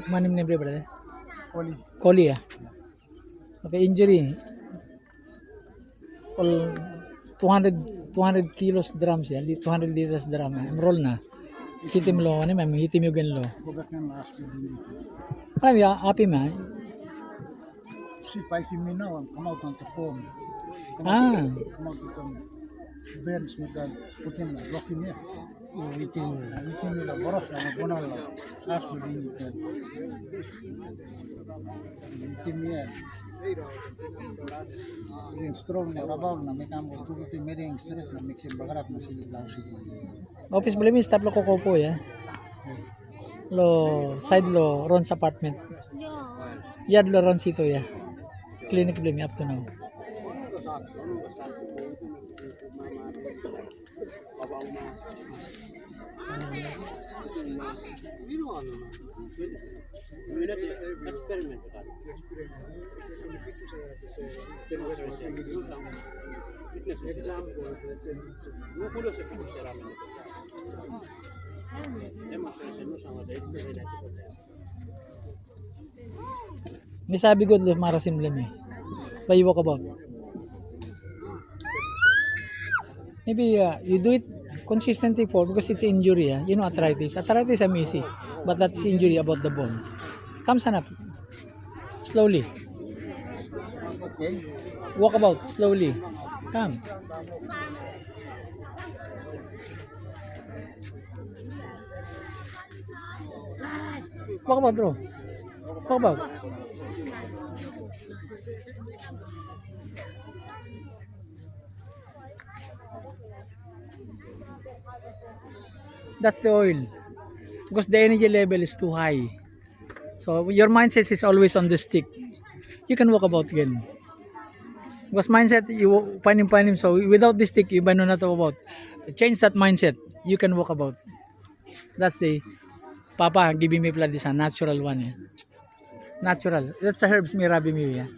Manim libre brother. Koli. Koli ya. Okay, injury. All 200 kilos drums ya, 200 liters drum. Roll na. Hitim lo, ano ma'am, hitim yung ganlo. Bobek ng last year din ito. Ano ya, api ma. Si Paisi Minaw, come out on the phone. Come out with them. Bench with that, putin na, locking niya. Itim nila, boros na, magbunal na. Last year din ito. Itim niya. Yung strong na, rabaw na, may kamo, tututin, meding stress na, mixing bagarap na sila. Office belum start lo kokopo ya. Lo side lo Ron's apartment. Yard lo Ron situ ya. Clinic belum up to now. May sabi ko doon marasim lang eh. But you walk about. Maybe you do it consistently for because it's injury. You know arthritis. Arthritis is easy, but that's injury about the bone. Come stand up. Slowly. Okay. Walk about slowly. Come. Walk about bro. Walk about. That's the oil. Because the energy level is too high. So your mindset is always on the stick. You can walk about again. Because mindset, you find him. So without the stick, you might not know about. Change that mindset. You can walk about. That's the Papa giving me blood is a natural one. Yeah. Natural. That's the herbs may rabi me. Yeah.